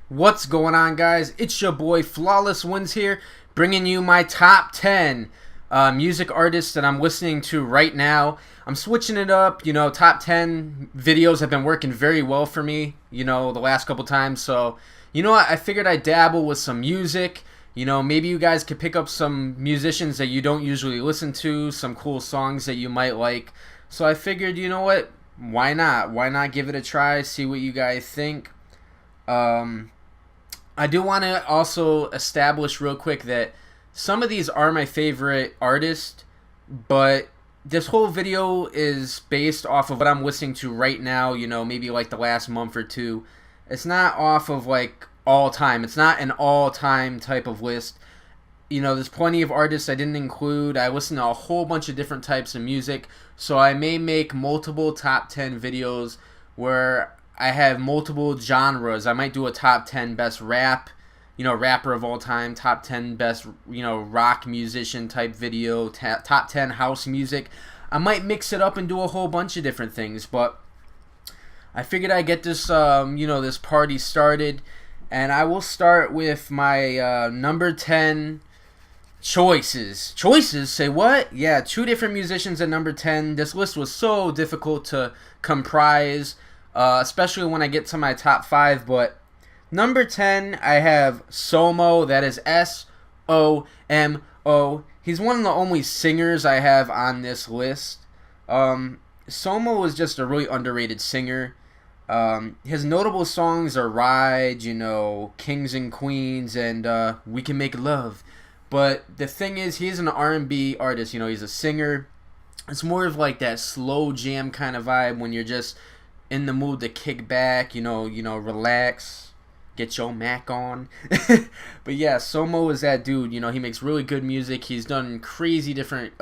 What's going on, guys? It's your boy Flawless Wins here, bringing you my top 10 music artists that I'm listening to right now. I'm switching it up. Top 10 videos have been working very well for me, the last couple times. So, what? I figured I'd dabble with some music. Maybe you guys could pick up some musicians that you don't usually listen to, some cool songs that you might like. So I figured, you know what? Why not? Why not give it a try, see what you guys think? I do want to also establish real quick that some of these are my favorite artists, but this whole video is based off of what I'm listening to right now, maybe like the last month or two. It's not off of like all time. It's not an all-time type of list. There's plenty of artists I didn't include. I listen to a whole bunch of different types of music, so I may make multiple top 10 videos where I have multiple genres. I might do a top 10 best rap, rapper of all time, top 10 best, rock musician type video, top 10 house music. I might mix it up and do a whole bunch of different things, but I figured I'd get this, this party started, and I will start with my number 10 choices. Choices? Say what? Yeah, two different musicians at number 10. This list was so difficult to comprise, especially when I get to my top 5, but number 10, I have Somo. That is Somo. He's one of the only singers I have on this list. Somo is just a really underrated singer. His notable songs are Ride, Kings and Queens, and We Can Make Love. But the thing is, he's an R&B artist. He's a singer. It's more of like that slow jam kind of vibe when you're just in the mood to kick back, relax, get your Mac on. But yeah, Somo is that dude. He makes really good music. He's done crazy different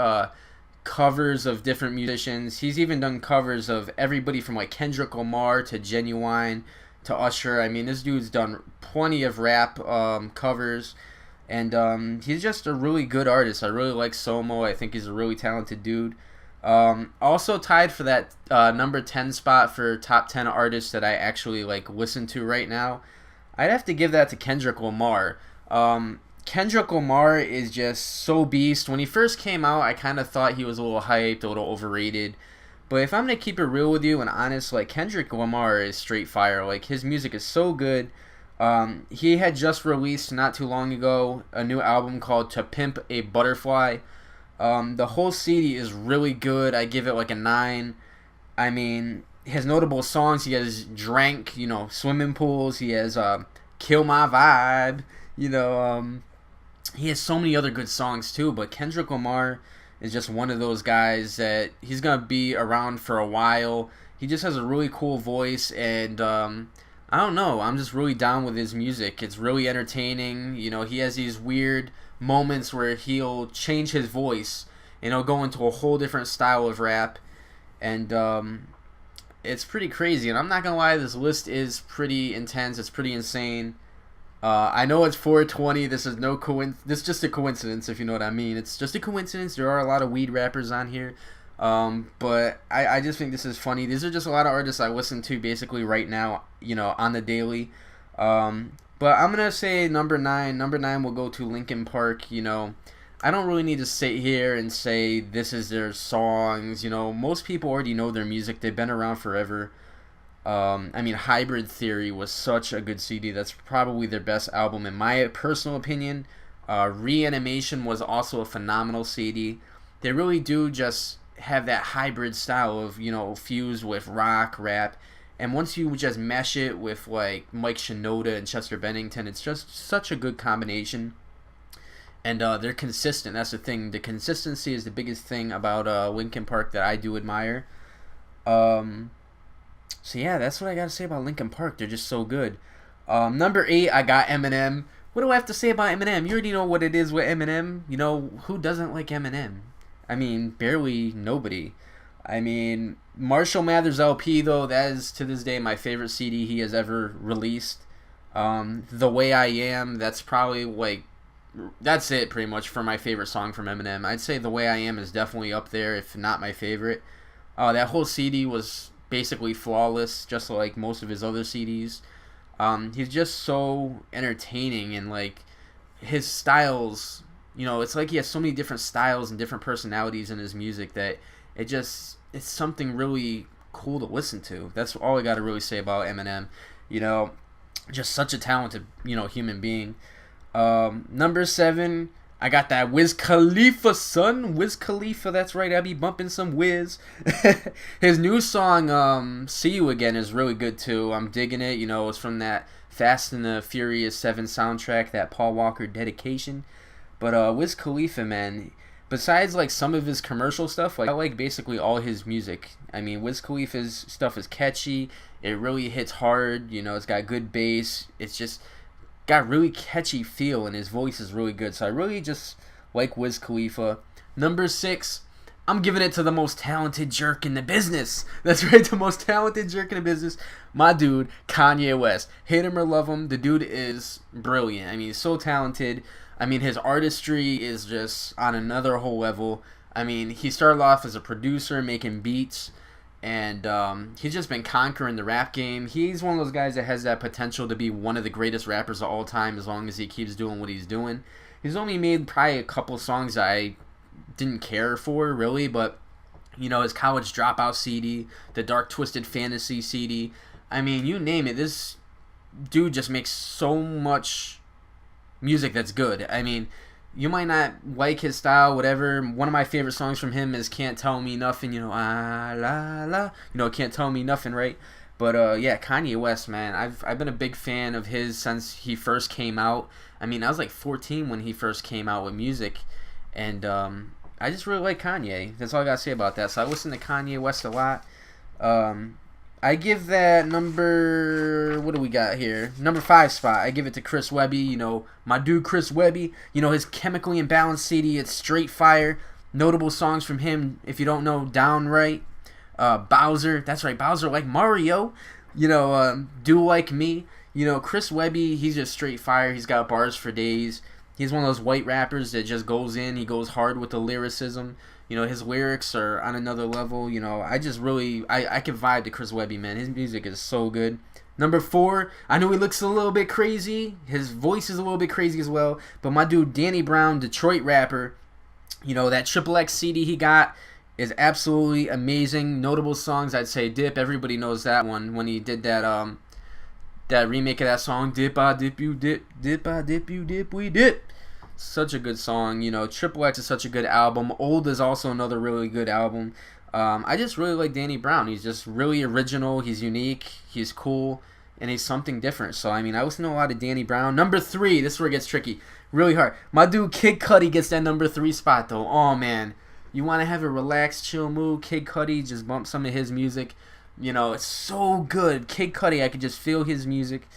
covers of different musicians. He's even done covers of everybody from like Kendrick Lamar to Genuine to Usher. I mean, this dude's done plenty of rap covers. And he's just a really good artist. I really like Somo. I think he's a really talented dude. Also tied for that number 10 spot for top 10 artists that I actually listen to right now. I'd have to give that to Kendrick Lamar. Kendrick Lamar is just so beast. When he first came out, I kind of thought he was a little hyped, a little overrated. But if I'm going to keep it real with you and honest, Kendrick Lamar is straight fire. His music is so good. He had just released not too long ago a new album called To Pimp a Butterfly. The whole CD is really good. I give it a 9. I mean, his notable songs, he has Drank, Swimming Pools. He has Kill My Vibe. He has so many other good songs too. But Kendrick Lamar is just one of those guys that he's going to be around for a while. He just has a really cool voice, and I don't know. I'm just really down with his music. It's really entertaining. He has these weird moments where he'll change his voice and he'll go into a whole different style of rap. And it's pretty crazy. And I'm not going to lie, this list is pretty intense. It's pretty insane. I know it's 420. This is this is just a coincidence, if you know what I mean. It's just a coincidence. There are a lot of weed rappers on here. But I just think this is funny. These are just a lot of artists I listen to basically right now, on the daily. But I'm going to say number 9. Number 9 will go to Linkin Park. I don't really need to sit here and say this is their songs. Most people already know their music. They've been around forever. Hybrid Theory was such a good CD. That's probably their best album in my personal opinion. Reanimation was also a phenomenal CD. They really do just have that hybrid style of, fused with rock, rap. And once you just mesh it with Mike Shinoda and Chester Bennington, it's just such a good combination. And they're consistent. That's the thing. The consistency is the biggest thing about Linkin Park that I do admire. So yeah, that's what I gotta say about Linkin Park. They're just so good. Number 8, I got Eminem. What do I have to say about Eminem? You already know what it is with Eminem. Who doesn't like Eminem? Barely nobody. Marshall Mathers LP, though, that is to this day my favorite CD he has ever released. The Way I Am, that's probably that's it pretty much for my favorite song from Eminem. I'd say The Way I Am is definitely up there, if not my favorite. That whole CD was basically flawless, just like most of his other CDs. He's just so entertaining, and like his styles, it's like he has so many different styles and different personalities in his music that it's something really cool to listen to. That's all I got to really say about Eminem. You know, just such a talented, human being. Number 7, I got that Wiz Khalifa, son. Wiz Khalifa, that's right. I be bumping some Wiz. His new song, See You Again, is really good too. I'm digging it. It's from that Fast and the Furious 7 soundtrack, that Paul Walker dedication. But Wiz Khalifa, man, besides like some of his commercial stuff, like I like basically all his music. I mean, Wiz Khalifa's stuff is catchy. It really hits hard. It's got good bass. It's just got really catchy feel, and his voice is really good. So I really just like Wiz Khalifa. Number 6, I'm giving it to the most talented jerk in the business. That's right, the most talented jerk in the business. My dude, Kanye West. Hate him or love him, the dude is brilliant. I mean, he's so talented. I mean, his artistry is just on another whole level. I mean, he started off as a producer making beats, and he's just been conquering the rap game. He's one of those guys that has that potential to be one of the greatest rappers of all time as long as he keeps doing what he's doing. He's only made probably a couple songs that I didn't care for, really, but, his College Dropout CD, the Dark Twisted Fantasy CD, I mean, you name it, this dude just makes so much music that's good. I mean, you might not like his style, whatever. One of my favorite songs from him is Can't Tell Me Nothing, ah la la, Can't Tell Me Nothing, right? But yeah, Kanye West, man, I've been a big fan of his since he first came out. I mean, I was like 14 when he first came out with music, and I just really like Kanye. That's all I gotta say about that. So I listen to Kanye West a lot. I give that number, what do we got here? Number 5 spot. I give it to Chris Webby, my dude Chris Webby. His Chemically Imbalanced CD, it's straight fire. Notable songs from him, if you don't know, Downright, Bowser, that's right, Bowser like Mario, Do Like Me. Chris Webby, he's just straight fire. He's got bars for days. He's one of those white rappers that just goes in, he goes hard with the lyricism. His lyrics are on another level. I just really, I can vibe to Chris Webby, man. His music is so good. Number 4, I know he looks a little bit crazy. His voice is a little bit crazy as well. But my dude, Danny Brown, Detroit rapper, that Triple X CD he got is absolutely amazing. Notable songs, I'd say Dip. Everybody knows that one when he did that remake of that song, Dip, I dip, you dip, dip, I dip, you dip, we dip. Such a good song. Triple X is such a good album. Old is also another really good album. I just really like Danny Brown. He's just really original. He's unique. He's cool. And he's something different. So, I mean, I listen to a lot of Danny Brown. Number 3, this is where it gets tricky. Really hard. My dude Kid Cudi gets that number 3 spot, though. Oh, man. You want to have a relaxed, chill mood? Kid Cudi, just bump some of his music. It's so good. Kid Cudi, I could just feel his music.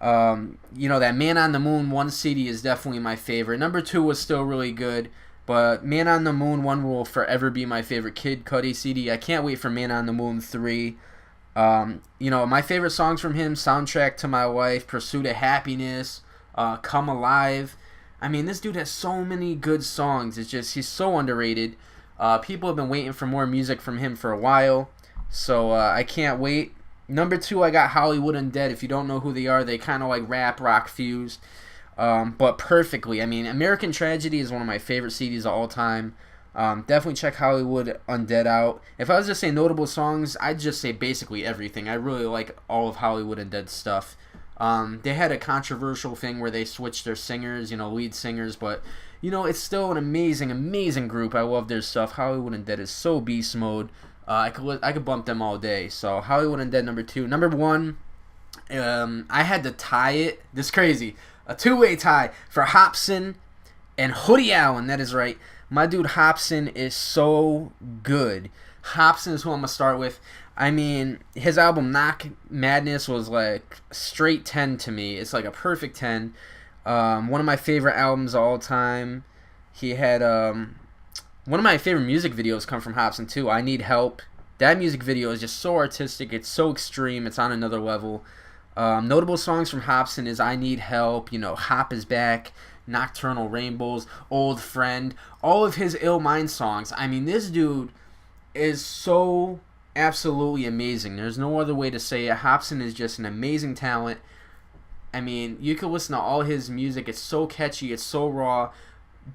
That Man on the Moon 1 CD is definitely my favorite. Number 2 was still really good, but Man on the Moon 1 will forever be my favorite Kid Cudi CD. I can't wait for Man on the Moon 3. My favorite songs from him, Soundtrack to My Life, Pursuit of Happiness, Come Alive. I mean, this dude has so many good songs. It's just, he's so underrated. People have been waiting for more music from him for a while, so I can't wait. Number 2, I got Hollywood Undead. If you don't know who they are, they kind of like rap, rock fused, but perfectly. I mean, American Tragedy is one of my favorite CDs of all time. Definitely check Hollywood Undead out. If I was to say notable songs, I'd just say basically everything. I really like all of Hollywood Undead stuff. They had a controversial thing where they switched their singers, lead singers, but, it's still an amazing, amazing group. I love their stuff. Hollywood Undead is so beast mode. I could bump them all day. So Hollywood Undead number 2. Number 1, I had to tie it. This is crazy. A 2-way tie for Hopsin and Hoodie Allen. That is right. My dude Hopsin is so good. Hopsin is who I'm going to start with. I mean, his album Knock Madness was like straight 10 to me. It's like a perfect 10. One of my favorite albums of all time. He had... one of my favorite music videos come from Hopsin too. I Need Help. That music video is just so artistic. It's so extreme. It's on another level. Notable songs from Hopsin is I Need Help, Hop is Back, Nocturnal Rainbows, Old Friend, all of his Ill Mind songs. I mean, this dude is so absolutely amazing. There's no other way to say it. Hopsin is just an amazing talent. I mean, you could listen to all his music. It's so catchy. It's so raw.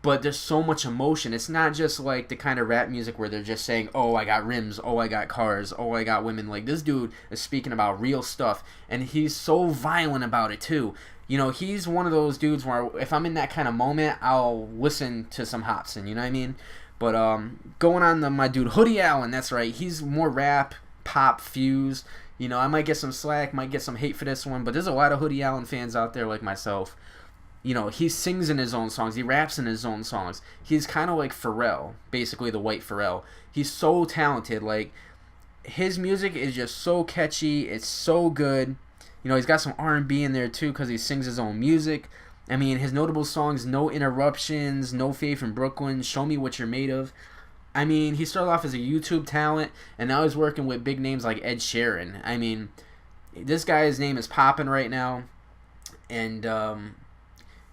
But there's so much emotion. It's not just like the kind of rap music where they're just saying, oh, I got rims, oh, I got cars, oh, I got women. Like, this dude is speaking about real stuff, and he's so violent about it too. You know, he's one of those dudes where if I'm in that kind of moment, I'll listen to some Hopsin, you know what I mean? But going on to my dude Hoodie Allen, that's right, he's more rap, pop fused. You know, I might get some slack, might get some hate for this one, but there's a lot of Hoodie Allen fans out there like myself. You know, he sings in his own songs. He raps in his own songs. He's kind of like Pharrell, basically the white Pharrell. He's so talented. Like, his music is just so catchy. It's so good. You know, he's got some R&B in there, too, because he sings his own music. I mean, his notable songs, No Interruptions, No Faith in Brooklyn, Show Me What You're Made Of. I mean, he started off as a YouTube talent, and now he's working with big names like Ed Sheeran. I mean, this guy's name is popping right now. And,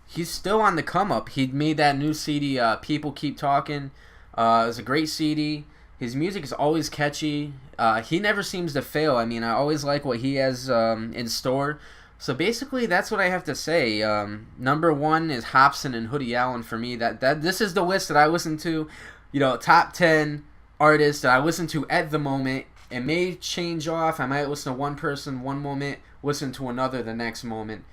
he's still on the come up. He made that new CD, People Keep Talking. It was a great CD. His music is always catchy. He never seems to fail. I mean, I always like what he has in store. So basically, that's what I have to say. Number one is Hopsin and Hoodie Allen for me. This is the list that I listen to. You know, top 10 artists that I listen to at the moment. It may change off. I might listen to one person one moment, listen to another the next moment.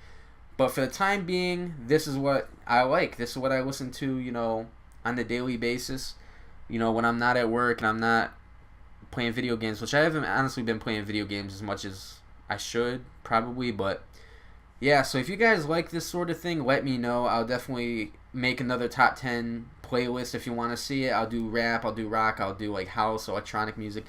But for the time being, this is what I like. This is what I listen to, you know, on the daily basis. You know, when I'm not at work and I'm not playing video games, which I haven't honestly been playing video games as much as I should, probably. But, yeah, so if you guys like this sort of thing, let me know. I'll definitely make another top 10 playlist if you want to see it. I'll do rap, I'll do rock, I'll do, like, house, electronic music.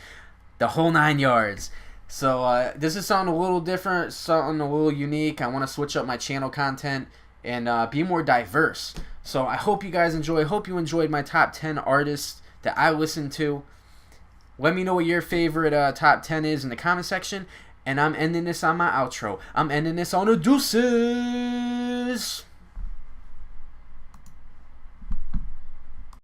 The whole 9 yards. So this is something a little different, something a little unique. I want to switch up my channel content and be more diverse. So I hope you guys enjoy. Hope you enjoyed my top 10 artists that I listen to. Let me know what your favorite top 10 is in the comment section. And I'm ending this on my outro. I'm ending this on a deuces.